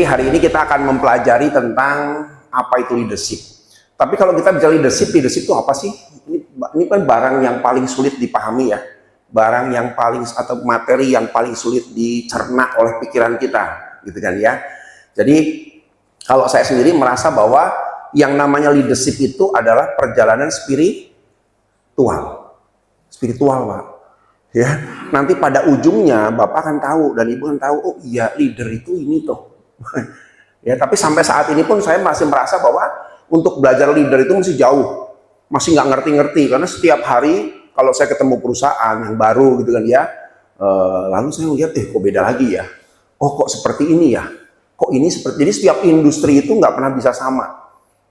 hari ini kita akan mempelajari tentang apa itu leadership. Tapi kalau kita bicara leadership itu apa sih? Ini kan barang yang paling sulit dipahami ya. Barang yang paling atau materi yang paling sulit dicerna oleh pikiran kita, gitu kan ya. Jadi kalau saya sendiri merasa bahwa yang namanya leadership itu adalah perjalanan spiritual, Pak. Ya, nanti pada ujungnya Bapak akan tahu dan Ibu akan tahu, oh iya leader itu ini tuh. Ya, tapi sampai saat ini pun saya masih merasa bahwa untuk belajar leader itu masih jauh, masih nggak ngerti-ngerti karena setiap hari kalau saya ketemu perusahaan yang baru gitu kan ya, lalu saya lihat kok beda lagi ya, oh kok seperti ini ya, kok ini seperti, jadi setiap industri itu nggak pernah bisa sama.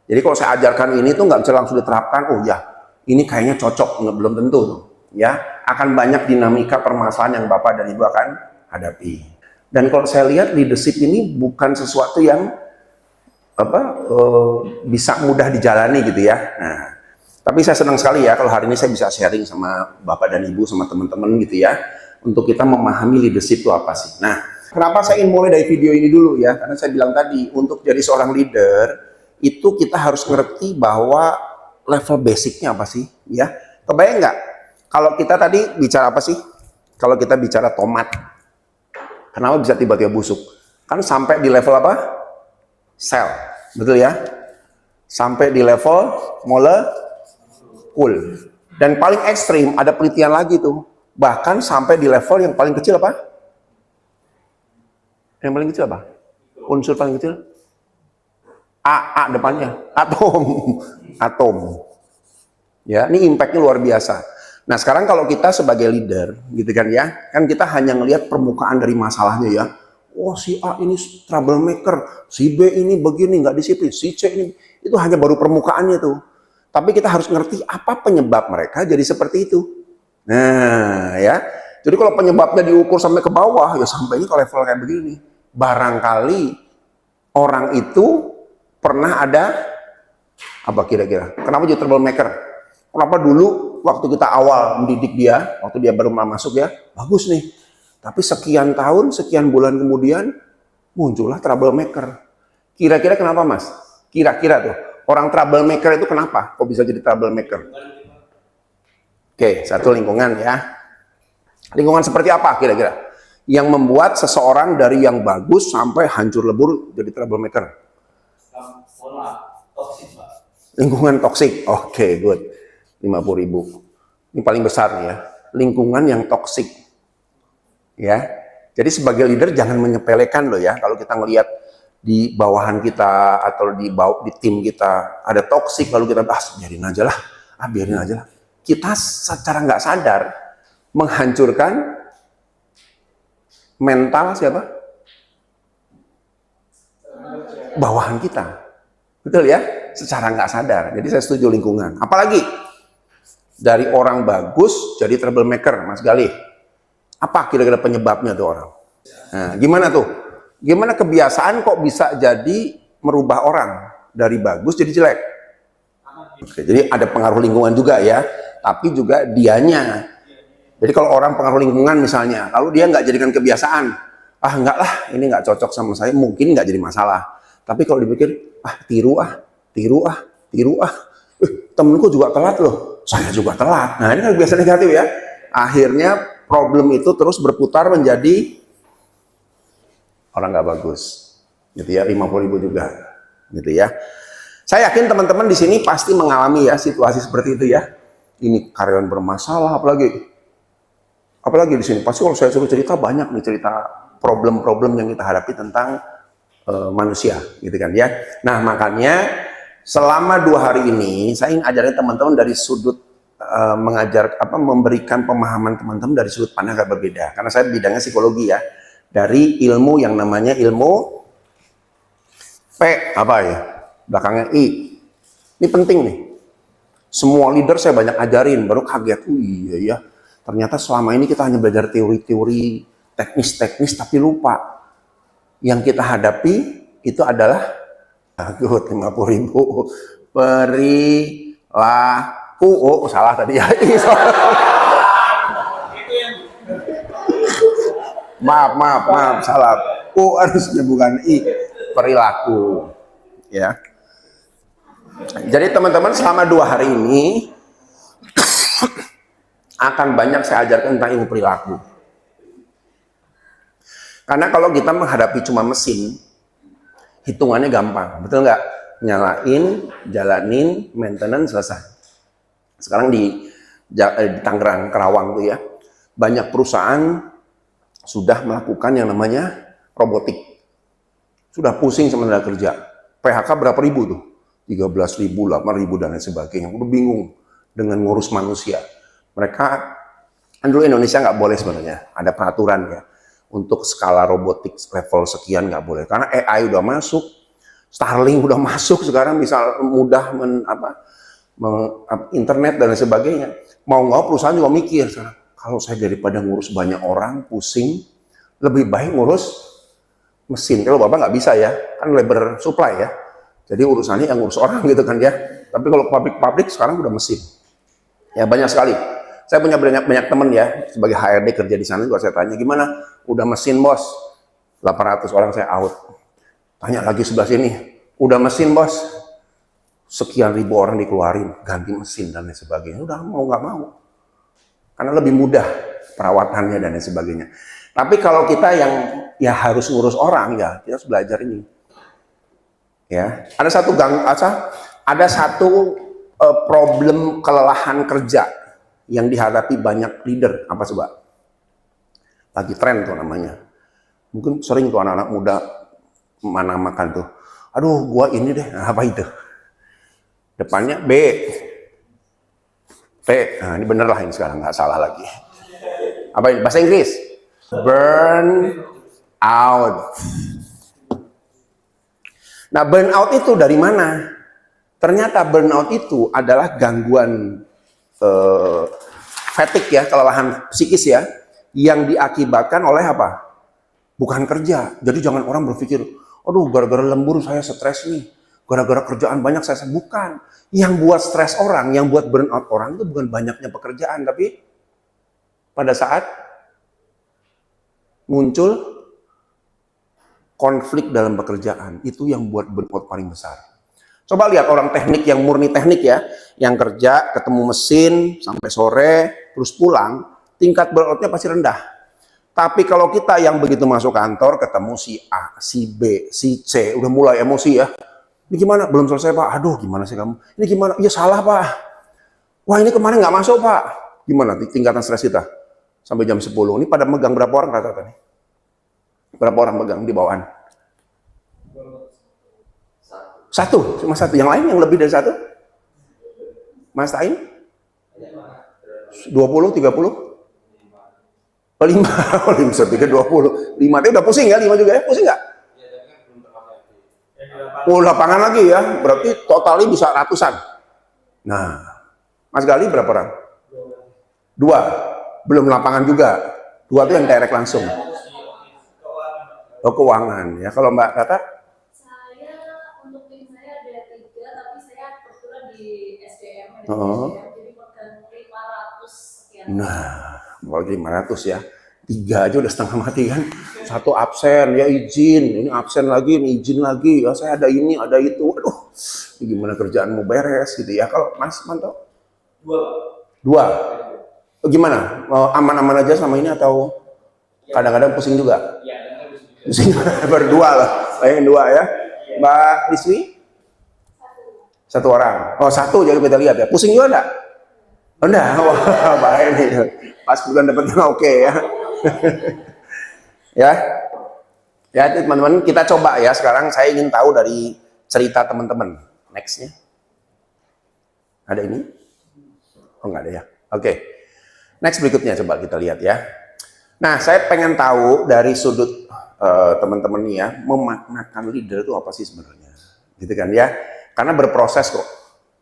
Jadi kalau saya ajarkan ini tuh nggak bisa langsung diterapkan, oh ya ini kayaknya cocok, belum tentu tuh. Ya, akan banyak dinamika permasalahan yang Bapak dan Ibu akan hadapi. Dan kalau saya lihat leadership ini bukan sesuatu yang bisa mudah dijalani gitu ya. Nah, tapi saya senang sekali ya kalau hari ini saya bisa sharing sama Bapak dan Ibu, sama teman-teman gitu ya, untuk kita memahami leadership itu apa sih. Nah, kenapa saya ingin mulai dari video ini dulu ya? Karena saya bilang tadi, untuk jadi seorang leader itu kita harus ngerti bahwa level basicnya apa sih, ya? Kebayang nggak? Kalau kita tadi bicara apa sih? Kalau kita bicara tomat, kenapa bisa tiba-tiba busuk? Kan sampai di level apa? Sel, betul ya? Sampai di level molekul. Dan paling ekstrim ada penelitian lagi tuh, bahkan sampai di level yang paling kecil apa? Yang paling kecil apa? Unsur paling kecil? A depannya, atom. Ya, ini impactnya luar biasa. Nah sekarang kalau kita sebagai leader, gitu kan ya, kan kita hanya ngelihat permukaan dari masalahnya ya. Oh si A ini troublemaker, si B ini begini nggak disiplin, si C ini, itu hanya baru permukaannya tuh. Tapi kita harus ngerti apa penyebab mereka jadi seperti itu. Nah ya, jadi kalau penyebabnya diukur sampai ke bawah, ya sampainya ke level kayak begini. Barangkali orang itu pernah ada apa kira-kira? Kenapa jadi troublemaker? Kenapa dulu waktu kita awal mendidik dia, waktu dia baru masuk ya, bagus nih. Tapi sekian tahun, sekian bulan kemudian, muncullah troublemaker. Kira-kira kenapa Mas? Kira-kira tuh, orang troublemaker itu kenapa? Kok bisa jadi troublemaker? Oke, satu lingkungan ya. Lingkungan seperti apa kira-kira? Yang membuat seseorang dari yang bagus sampai hancur lebur jadi troublemaker? Lingkungan toksik. Oke, good. 50.000. Ini paling besar nih ya. Lingkungan yang toksik. Ya. Jadi sebagai leader jangan menyepelekan loh ya. Kalau kita ngelihat di bawahan kita atau di tim kita ada toksik, lalu kita biarin aja lah. Biarin aja lah. Kita secara nggak sadar menghancurkan mental siapa? Bawahan kita. Betul ya? Secara nggak sadar. Jadi saya setuju lingkungan. Apalagi dari orang bagus jadi troublemaker, Mas Galih. Apa kira-kira penyebabnya tuh orang? Nah, gimana tuh? Gimana kebiasaan kok bisa jadi merubah orang dari bagus jadi jelek? Oke, jadi ada pengaruh lingkungan juga ya, tapi juga dianya. Jadi kalau orang pengaruh lingkungan misalnya, lalu dia nggak jadikan kebiasaan, enggak lah, ini nggak cocok sama saya, mungkin nggak jadi masalah. Tapi kalau dipikir, tiru ah, temenku juga telat loh, saya juga telat. Nah ini kan biasa negatif ya. Akhirnya problem itu terus berputar menjadi orang nggak bagus, gitu ya. 50.000 juga, gitu ya. Saya yakin teman-teman di sini pasti mengalami ya situasi seperti itu ya. Ini karyawan bermasalah, apalagi di sini. Pasti kalau saya suruh cerita banyak nih cerita problem-problem yang kita hadapi tentang manusia, gitu kan ya. Nah makanya selama 2 hari ini saya ingin ajarin teman-teman dari sudut memberikan pemahaman teman-teman dari sudut pandang agak berbeda. Karena saya bidangnya psikologi ya, dari ilmu yang namanya ilmu P apa ya, belakangnya I. Ini penting nih. Semua leader saya banyak ajarin, baru kaget. Iya ya, ternyata selama ini kita hanya belajar teori-teori teknis-teknis tapi lupa. Yang kita hadapi itu adalah 50.000 perilaku. Oh salah tadi ya. Maaf salah. Harusnya bukan I. perilaku. Ya. Jadi teman-teman selama 2 hari ini akan banyak saya ajarkan tentang ilmu perilaku. Karena kalau kita menghadapi cuma mesin, hitungannya gampang, betul nggak? Nyalain, jalanin, maintenance, selesai. Sekarang di Tangerang, Kerawang tuh ya, banyak perusahaan sudah melakukan yang namanya robotik. Sudah pusing sama tenaga kerja. PHK berapa ribu tuh? 13.000, 8.000 dan lain sebagainya. Udah bingung dengan ngurus manusia. Mereka, kan dulu Indonesia nggak boleh sebenarnya, ada peraturan ya. Untuk skala robotik level sekian nggak boleh. Karena AI udah masuk, Starlink udah masuk, sekarang bisa mudah internet dan lain sebagainya. Mau nggak perusahaan juga mikir, kalau saya daripada ngurus banyak orang, pusing, lebih baik ngurus mesin. Kalau Bapak nggak bisa ya, kan labor supply ya. Jadi urusannya yang ngurus orang gitu kan ya. Tapi kalau pabrik sekarang udah mesin. Ya banyak sekali. Saya punya banyak teman ya, sebagai HRD kerja di sana juga saya tanya, gimana? Udah mesin bos, 800 orang saya out. Tanya lagi sebelah sini, udah mesin bos, sekian ribu orang dikeluarin, ganti mesin dan lain sebagainya. Udah mau nggak mau. Karena lebih mudah perawatannya dan lain sebagainya. Tapi kalau kita yang ya harus ngurus orang ya, kita harus belajar ini. Ya, ada satu problem kelelahan kerja yang dihadapi banyak leader. Apa coba? Lagi tren tuh namanya. Mungkin sering tuh anak-anak muda makan tuh. Aduh, gua ini deh. Nah, apa itu? Depannya B. T. Nah, ini bener lah ini sekarang, nggak salah lagi. Apa ini? Bahasa Inggris? Burn out. Nah, burnout itu dari mana? Ternyata burnout itu adalah gangguan fatigue ya, kelelahan psikis ya, yang diakibatkan oleh apa? Bukan kerja. Jadi jangan orang berpikir, aduh gara-gara lembur saya stres nih, gara-gara kerjaan banyak saya bukan. Yang buat stres orang, yang buat burnout orang itu bukan banyaknya pekerjaan, tapi pada saat muncul konflik dalam pekerjaan, itu yang buat burnout paling besar. Coba lihat orang teknik yang murni teknik ya, yang kerja, ketemu mesin, sampai sore, terus pulang, tingkat burnout-nya pasti rendah. Tapi kalau kita yang begitu masuk kantor, ketemu si A, si B, si C, udah mulai emosi ya. Ini gimana? Belum selesai Pak. Aduh gimana sih kamu? Ini gimana? Iya salah Pak. Wah ini kemarin nggak masuk Pak. Gimana tingkatan stres kita? Sampai jam 10. Ini pada megang berapa orang rata-rata nih? Berapa orang megang di bawahan? Satu, cuma satu. Yang lain yang lebih dari satu? Mas Tain? 20, 30? 5, saya pikir 20. 5 itu udah pusing ya, 5 juga ya? Pusing nggak? Oh, lapangan lagi ya, berarti totalnya bisa ratusan. Nah, Mas Gali berapa orang? 2, belum lapangan juga. 2 itu yang direct langsung. Oh, keuangan ya. Kalau Mbak Tata? Jadi pegang 500 sekian. Nah, kalau 500 ya, 3 aja udah setengah mati kan. 1 absen, ya izin, ini absen lagi, ini izin lagi, ya saya ada ini, ada itu. Aduh, ini gimana kerjaan mau beres gitu ya. Kalau Mas Manto? 2. Gimana? Aman-aman aja sama ini atau kadang-kadang pusing juga? Pusing berdua lah, bayangin 2 ya. Mbak Diswi? 1 orang. Oh 1 jadi kita lihat ya. Pusing juga enggak? Enggak. Wah baik nih. Pas bukan dapetnya oke ya. Ya. Ya teman-teman kita coba ya. Sekarang saya ingin tahu dari cerita teman-teman. Nextnya. Ada ini? Oh enggak ada ya. Oke. Next berikutnya coba kita lihat ya. Nah saya pengen tahu dari sudut teman-teman nih ya. Memaknakan leader itu apa sih sebenarnya? Gitu kan ya. Karena berproses kok,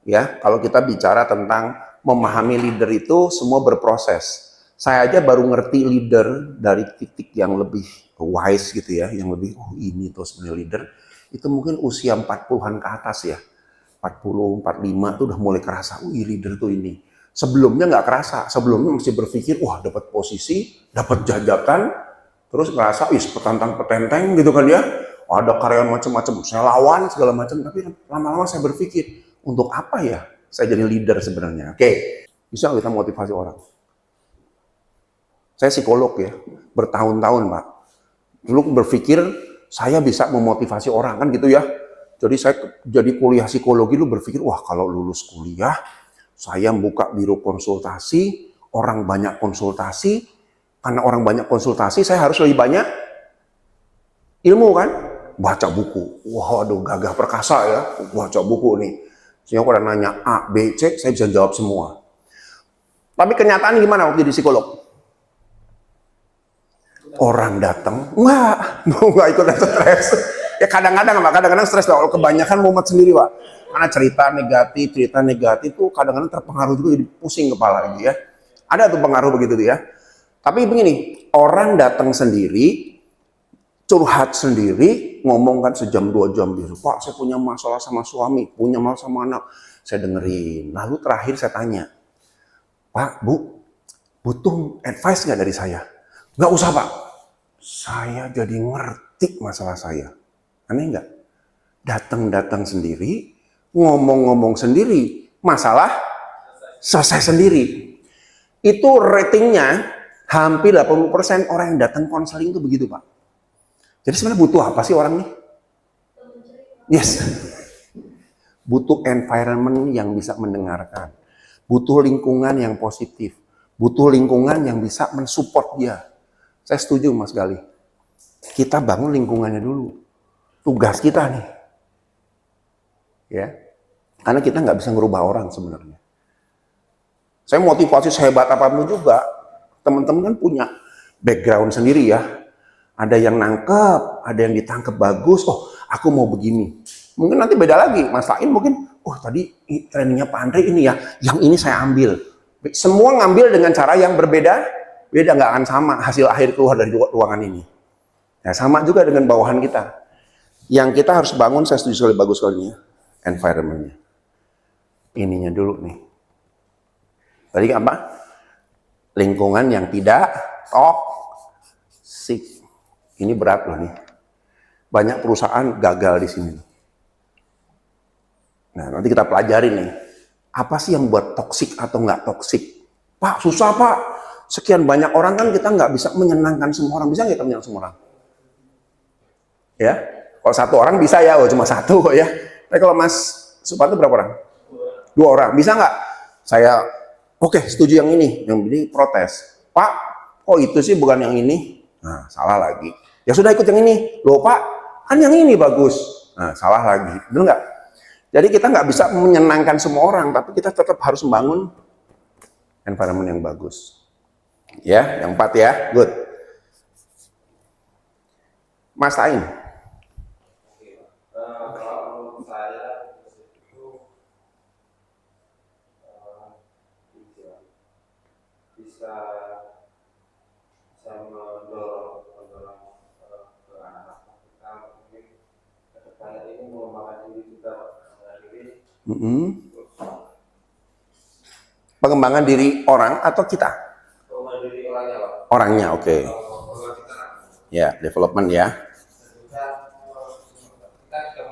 ya. Kalau kita bicara tentang memahami leader itu semua berproses. Saya aja baru ngerti leader dari titik yang lebih wise gitu ya, yang lebih ini tuh sebenarnya leader itu mungkin usia 40-an ke atas ya, 40, 45 tuh udah mulai kerasa, leader tuh ini. Sebelumnya nggak kerasa, sebelumnya mesti berpikir, wah dapat posisi, dapat jajakan, terus ngerasa, petantang petenteng gitu kan ya. ada karyawan macam-macam, saya lawan segala macam, tapi lama-lama saya berpikir, untuk apa ya saya jadi leader sebenarnya? Oke, bisa kita motivasi orang. Saya psikolog ya, bertahun-tahun Pak. Dulu berpikir saya bisa memotivasi orang kan gitu ya. Jadi saya jadi kuliah psikologi dulu berpikir, wah kalau lulus kuliah, saya buka biro konsultasi, orang banyak konsultasi, karena orang banyak konsultasi, saya harus lebih banyak ilmu kan? Baca buku. Waduh, gagah perkasa ya, baca buku nih. Sehingga kalau nanya A, B, C, saya bisa jawab semua. Tapi kenyataan gimana waktu di psikolog? Orang datang, nggak ikut stres. Ya kadang-kadang stres kalau kebanyakan mumet sendiri Pak. Karena cerita negatif tuh kadang-kadang terpengaruh juga jadi pusing kepala gitu ya. Ada tuh pengaruh begitu tuh ya. Tapi begini, orang datang sendiri, curhat sendiri, ngomong kan sejam 2 jam gitu. Pak, saya punya masalah sama suami, punya masalah sama anak. Saya dengerin. Lalu terakhir saya tanya, Pak, Bu, butuh advice nggak dari saya? Nggak usah Pak. Saya jadi ngerti masalah saya. Aneh nggak? Datang sendiri, ngomong-ngomong sendiri, masalah selesai sendiri. Itu ratingnya hampir 80% orang yang datang konseling itu begitu Pak. Jadi sebenarnya butuh apa sih orang nih? Yes. Butuh environment yang bisa mendengarkan. Butuh lingkungan yang positif. Butuh lingkungan yang bisa mensupport dia. Saya setuju Mas Gali. Kita bangun lingkungannya dulu. Tugas kita nih. Ya. Karena kita nggak bisa ngerubah orang sebenarnya. Saya motivasi sehebat apapun juga. Teman-teman kan punya background sendiri ya. Ada yang nangkep, ada yang ditangkep bagus. Oh, aku mau begini. Mungkin nanti beda lagi. Mas Lain mungkin, oh tadi trainingnya Pak Andre ini ya. Yang ini saya ambil. Semua ngambil dengan cara yang berbeda. Beda, nggak akan sama hasil akhir keluar dari ruangan ini. Nah, sama juga dengan bawahan kita. Yang kita harus bangun, saya setuju sekali, bagus sekali ya, environment-nya. Ininya dulu nih. Tadi apa? Lingkungan yang tidak toksik. Ini berat loh nih. Banyak perusahaan gagal di sini. Nah, nanti kita pelajari nih. Apa sih yang buat toksik atau nggak toksik? Pak, susah Pak. Sekian banyak orang kan kita nggak bisa menyenangkan semua orang. Bisa nggak kita menyenangkan semua orang? Ya, kalau satu orang bisa ya, cuma satu kok ya. Tapi kalau Mas Suparto berapa orang? 2 orang. Bisa nggak? Saya, oke, setuju yang ini. Yang ini protes. Pak, kok itu sih bukan yang ini? Nah, salah lagi. Ya sudah ikut yang ini. Loh Pak, kan yang ini bagus. Nah, salah lagi. Betul nggak? Jadi kita nggak bisa menyenangkan semua orang, tapi kita tetap harus membangun environment yang bagus. Ya, yang 4 ya, good. Mas Tain. Kalau menurut saya itu bisa mendorong ke anak-anak kita mungkin kedepannya ini mengembangkan diri juga Pengembangan diri orang atau kita? pengembangan diri orangnya Pak. Orangnya, oke. Kalau kita Ya, development ya. kita sudah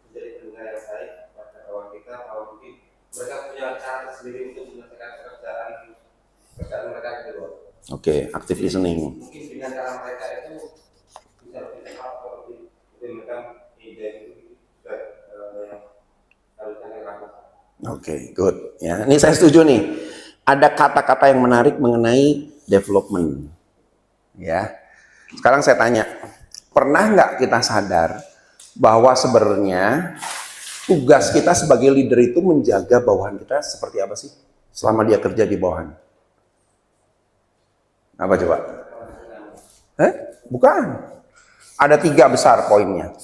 menjadi pendengar yang baik pada kawan kita, kalau mungkin mereka punya cara sendiri untuk menyelesaikan pekerjaan mereka gitu loh. Oke, active listening. Mungkin dengan cara mereka itu bisa lebih cepat atau lebih memberikan ide itu juga yang harusnya dilakukan. Oke, good. Ya, ini saya setuju nih. Ada kata-kata yang menarik mengenai development. Ya. Sekarang saya tanya, pernah nggak kita sadar bahwa sebenarnya tugas kita sebagai leader itu menjaga bawahan kita seperti apa sih selama dia kerja di bawahan? Apa coba? Bukan. Ada 3 besar poinnya.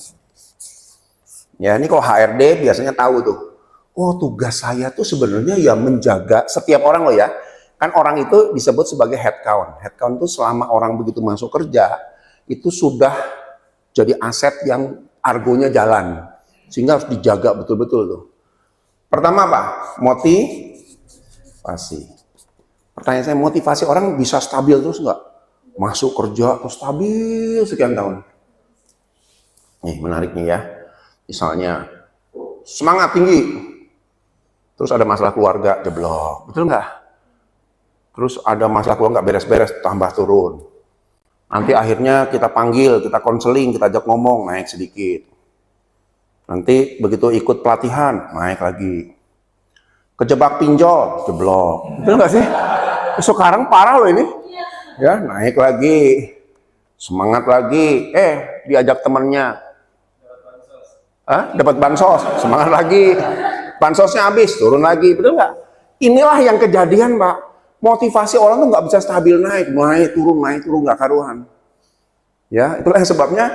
Ya, ini kalau HRD biasanya tahu tuh. Oh, tugas saya tuh sebenarnya ya menjaga setiap orang loh ya. Kan orang itu disebut sebagai headcount. Headcount itu selama orang begitu masuk kerja, itu sudah jadi aset yang argonya jalan. Sehingga harus dijaga betul-betul tuh. Pertama apa? Motivasi. Pertanyaan saya, motivasi orang bisa stabil terus nggak? Masuk kerja terus stabil sekian tahun. Nih menarik nih ya. Misalnya semangat tinggi, terus ada masalah keluarga, jeblok, betul nggak? Terus ada masalah keluarga nggak beres-beres, tambah turun. Nanti akhirnya kita panggil, kita konseling, kita ajak ngomong, naik sedikit. Nanti begitu ikut pelatihan, naik lagi. Kejebak pinjol, jeblok. Betul nggak sih? Sekarang parah loh ini. Ya, naik lagi. Semangat lagi. Diajak temennya. Dapat bansos, semangat lagi. Bansosnya habis, turun lagi. Betul nggak? Inilah yang kejadian, Pak. Motivasi orang tuh nggak bisa stabil naik turun, nggak karuan. Ya, itulah yang sebabnya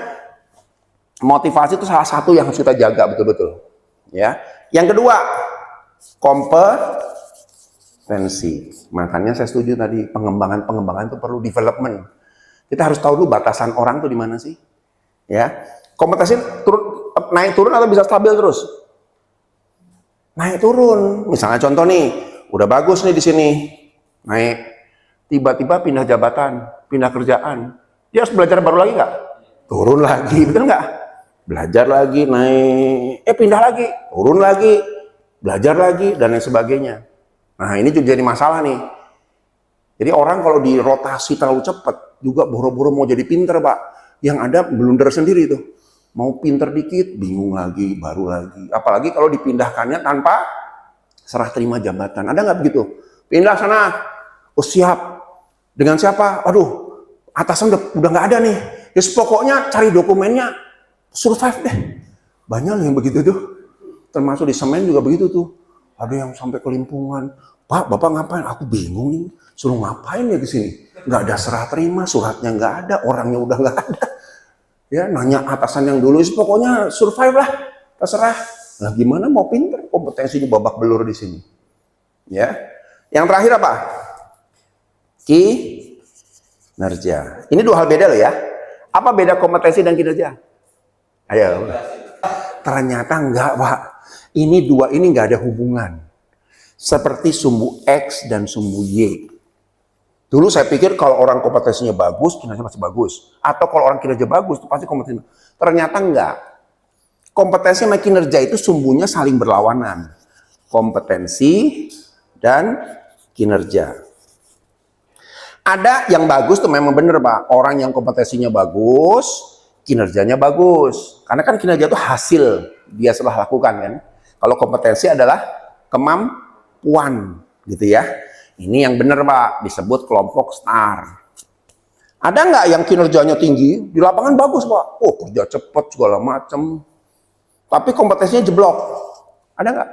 motivasi itu salah satu yang harus kita jaga betul-betul. Ya, yang kedua, kompetensi. Makanya saya setuju tadi pengembangan itu perlu development. Kita harus tahu dulu batasan orang tuh di mana sih. Ya, kompetensi naik turun atau bisa stabil terus? Naik turun. Misalnya contoh nih, udah bagus nih di sini. Naik, tiba-tiba pindah jabatan, pindah kerjaan, dia harus belajar baru lagi nggak? Turun lagi, betul nggak? Belajar lagi, naik, pindah lagi, turun lagi, belajar lagi, dan lain sebagainya. Nah ini juga jadi masalah nih. Jadi orang kalau dirotasi terlalu cepat, juga boro-boro mau jadi pinter Pak. Yang ada blunder sendiri tuh. Mau pinter dikit, bingung lagi, baru lagi. Apalagi kalau dipindahkannya tanpa serah terima jabatan. Ada nggak begitu? Pindah sana. Oh siap. Dengan siapa? Aduh, atasan udah nggak ada nih. Ya pokoknya cari dokumennya, survive deh. Banyak yang begitu tuh. Termasuk di semen juga begitu tuh. Ada yang sampai kelimpungan. Pak, Bapak ngapain? Aku bingung nih. Suruh ngapain ya ke sini? Nggak ada serah terima, suratnya nggak ada, orangnya udah nggak ada. Ya, nanya atasan yang dulu, pokoknya survive lah, terserah. Nah, gimana mau pinter? Kompetensinya babak belur di sini. Ya, yang terakhir apa? Kinerja. Ini dua hal beda loh ya. Apa beda kompetensi dan kinerja? Ayo. Ternyata enggak, Pak. Ini dua ini enggak ada hubungan. Seperti sumbu X dan sumbu Y. Dulu saya pikir kalau orang kompetensinya bagus, kinerja masih bagus. Atau kalau orang kinerja bagus, itu pasti kompetensi. Ternyata enggak. Kompetensi sama kinerja itu sumbunya saling berlawanan. Kompetensi dan kinerja. Ada yang bagus tuh memang bener Pak. Orang yang kompetensinya bagus, kinerjanya bagus. Karena kan kinerja itu hasil dia setelah lakukan kan. Kalau kompetensi adalah kemampuan gitu ya. Ini yang bener Pak, disebut kelompok STAR. Ada nggak yang kinerjanya tinggi, di lapangan bagus Pak. Oh kerja cepat segala macam. Tapi kompetensinya jeblok. Ada nggak?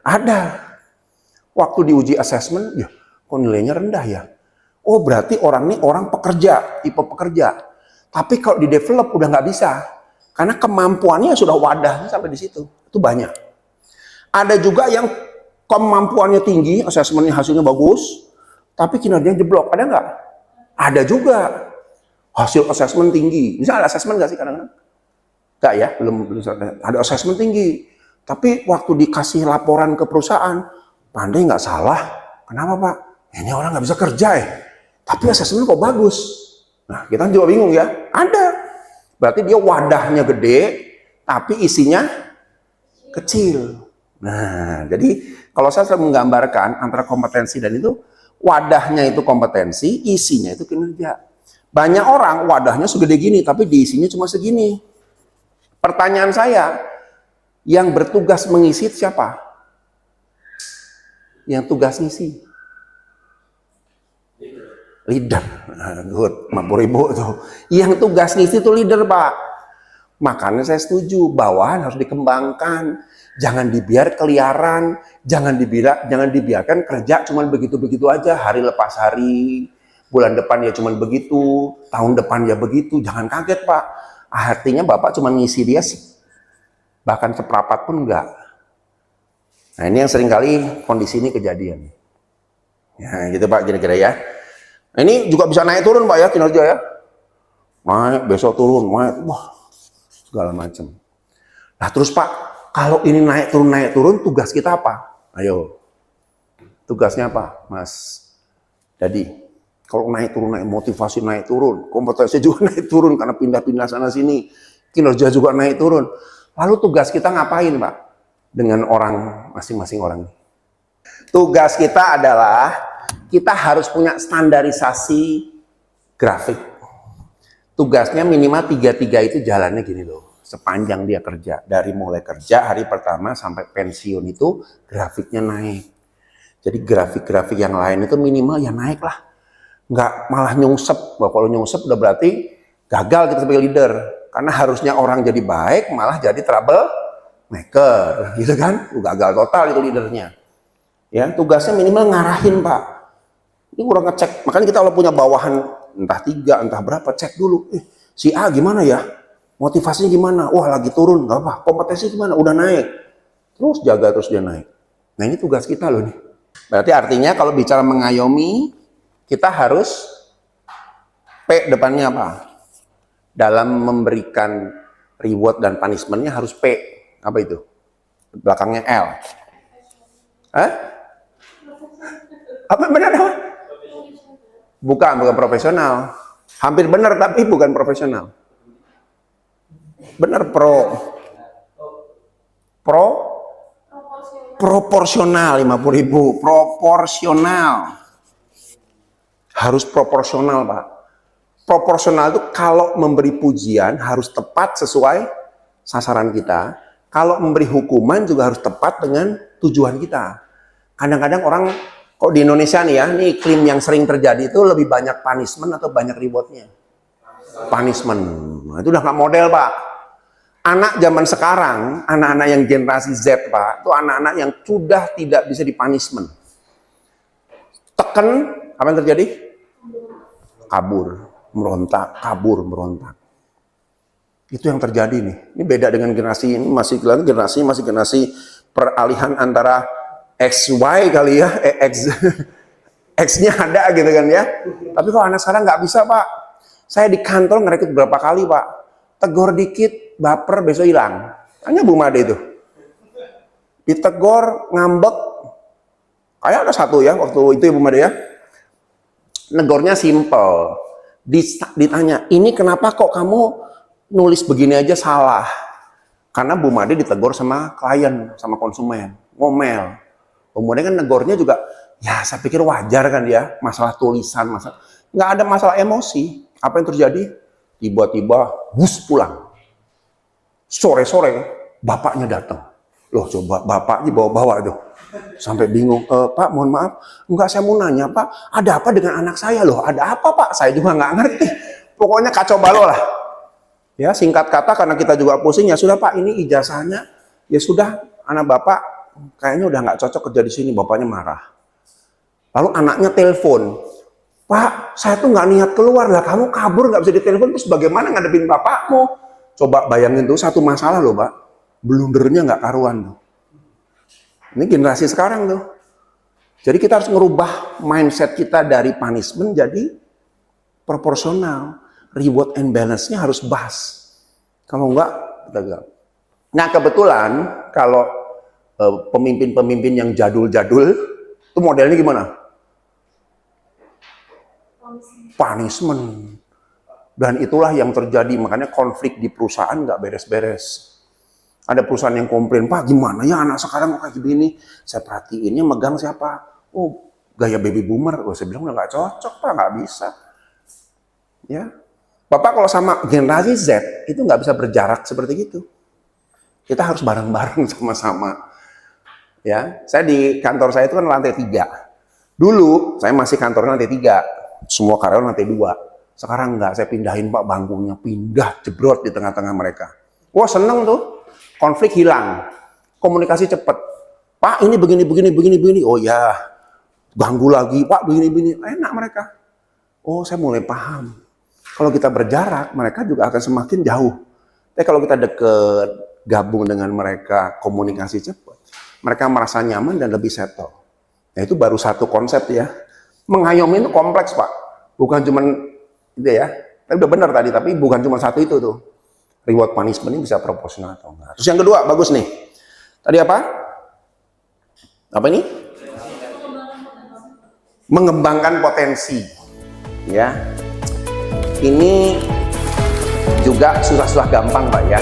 Ada. Waktu diuji asesmen, ya kok nilainya rendah ya. Oh berarti orang ini orang pekerja, tipe pekerja. Tapi kalau di develop udah nggak bisa. Karena kemampuannya sudah wadahnya sampai di situ. Itu banyak. Ada juga yang kemampuannya tinggi, asesmennya hasilnya bagus. Tapi kinerjanya jeblok. Ada nggak? Ada juga. Hasil asesmen tinggi. Misalnya ada asesmen nggak sih kadang-kadang? Nggak ya, belum ada asesmen tinggi. Tapi waktu dikasih laporan ke perusahaan, pandai nggak salah. Kenapa Pak? Ini orang nggak bisa kerja ya. Tapi asesmennya kok bagus. Nah, kita juga bingung ya. Ada. Berarti dia wadahnya gede, tapi isinya kecil. Nah, jadi kalau saya selalu menggambarkan antara kompetensi dan itu, wadahnya itu kompetensi, isinya itu kinerja. Banyak orang wadahnya segede gini, tapi diisinya cuma segini. Pertanyaan saya, yang bertugas mengisi siapa? Yang tugas ngisi? Leader. Good, 50.000 tuh. Yang tugas ngisi itu leader, Pak. Makanya saya setuju, bawahan harus dikembangkan. Jangan dibiar keliaran, jangan dibiarkan kerja cuma begitu-begitu aja, hari lepas hari. Bulan depan ya cuma begitu, tahun depan ya begitu. Jangan kaget, Pak. Artinya Bapak cuma ngisi dia, bahkan seprapat pun enggak. Nah ini yang seringkali kondisi ini kejadian. Ya gitu Pak, kira-kira ya. Nah, ini juga bisa naik turun Pak ya kinerja ya. Naik, besok turun, naik, wah segala macam. Nah terus Pak, kalau ini naik turun, tugas kita apa? Ayo, tugasnya apa Mas Dadi? Kalau naik turun, motivasi naik turun, kompetensi juga naik turun karena pindah-pindah sana sini. kinerja juga naik turun. Lalu tugas kita ngapain, Pak? Dengan orang masing-masing orang ini. Tugas kita adalah kita harus punya standarisasi grafik. Tugasnya minimal 3-3 itu jalannya gini loh. Sepanjang dia kerja. Dari mulai kerja hari pertama sampai pensiun itu grafiknya naik. Jadi grafik-grafik yang lain itu minimal ya naik lah. Nggak malah nyungsep. Bahwa kalau nyungsep udah berarti gagal kita sebagai leader. Karena harusnya orang jadi baik malah jadi trouble maker. Gitu kan? Gagal total itu leadernya. Ya, tugasnya minimal ngarahin, Pak. Ini kurang ngecek. Makanya kita kalau punya bawahan entah 3, entah berapa, cek dulu. Si A gimana ya? Motivasinya gimana? Wah, lagi turun, nggak apa. Kompetensi gimana? Udah naik. Terus jaga terus dia naik. Nah, ini tugas kita loh nih. Berarti artinya kalau bicara mengayomi, kita harus P depannya apa? Dalam memberikan reward dan punishment-nya harus P. Apa itu? Belakangnya L. Hah? Apa benar apa? Bukan profesional. Hampir benar tapi bukan profesional. Benar proporsional 50.000. Proporsional. Harus proporsional, Pak. Proporsional itu kalau memberi pujian harus tepat sesuai sasaran kita. Kalau memberi hukuman juga harus tepat dengan tujuan kita. Kadang-kadang orang kok di Indonesia nih ya, ini iklim yang sering terjadi itu lebih banyak punishment atau banyak rewardnya? Punishment. Nah, itu udah nggak model, Pak. Anak zaman sekarang, anak-anak yang generasi Z, Pak, itu anak-anak yang sudah tidak bisa dipunishment. Tekan, apa yang terjadi? Kabur, merontak, kabur, merontak. Itu yang terjadi nih. Ini beda dengan generasi ini, masih generasi peralihan antara XY kali ya, X-nya ada gitu kan ya. Tapi kalau anak sekarang nggak bisa, Pak. Saya di kantor ngerekrut berapa kali, Pak. Tegur dikit, baper, besok hilang. Tanya Bu Made itu. Ditegur, ngambek. Kayak ada satu ya, waktu itu ya Bu Made ya. Negornya simple. Ditanya, ini kenapa kok kamu nulis begini aja salah? Karena Bu Made ditegur sama klien, sama konsumen. Ngomel. Kemudian kan negornya juga, ya saya pikir wajar kan ya, masalah tulisan, nggak ada masalah emosi. Apa yang terjadi? Tiba-tiba, bus pulang. Sore-sore, bapaknya datang. Loh coba, bapaknya bawa-bawa tuh. Sampai bingung, Pak mohon maaf, enggak saya mau nanya Pak, ada apa dengan anak saya loh? Ada apa Pak? Saya juga nggak ngerti. Pokoknya kacau balau lah. Ya singkat kata karena kita juga pusing, ya sudah Pak ini ijazahnya, ya sudah anak Bapak kayaknya udah nggak cocok kerja di sini, bapaknya marah. Lalu anaknya telepon, Pak, saya tuh nggak niat keluar lah, kamu kabur nggak bisa ditelepon, terus bagaimana ngadepin bapakmu? Coba bayangin tuh satu masalah loh, Pak, blundernya nggak karuan tuh. Ini generasi sekarang tuh. Jadi kita harus merubah mindset kita dari punishment jadi proporsional, reward and balance-nya harus pas. Kalau enggak, gagal. Nah kebetulan kalau pemimpin-pemimpin yang jadul-jadul itu modelnya gimana? Punishment. Dan itulah yang terjadi, makanya konflik di perusahaan nggak beres-beres. Ada perusahaan yang komplain, Pak gimana ya anak sekarang kayak gini? Saya perhatiinnya megang siapa? Oh gaya baby boomer. Oh, saya bilang udah nggak cocok Pak, nggak bisa. Ya, Bapak kalau sama generasi Z itu nggak bisa berjarak seperti itu. Kita harus bareng-bareng sama-sama. Ya, saya di kantor saya itu kan lantai 3. Dulu saya masih kantornya lantai 3, semua karyawan lantai 2. Sekarang enggak, saya pindahin Pak bangkunya, pindah jebrot di tengah-tengah mereka. Wah seneng tuh, konflik hilang, komunikasi cepat. Pak ini begini. Oh ya, ganggu lagi Pak begini. Enak mereka. Oh saya mulai paham. Kalau kita berjarak, mereka juga akan semakin jauh. Tapi kalau kita deket, gabung dengan mereka, komunikasi cepat, mereka merasa nyaman dan lebih settle. Nah itu baru satu konsep ya. Mengayomi itu kompleks Pak. Bukan cuma itu ya. Tapi udah benar tadi, tapi bukan cuma satu itu tuh. Reward punishment ini bisa proporsional atau enggak. Terus yang kedua, bagus nih. Tadi apa? Apa ini? Mengembangkan potensi. Ya. Ini juga susah-susah gampang Pak ya.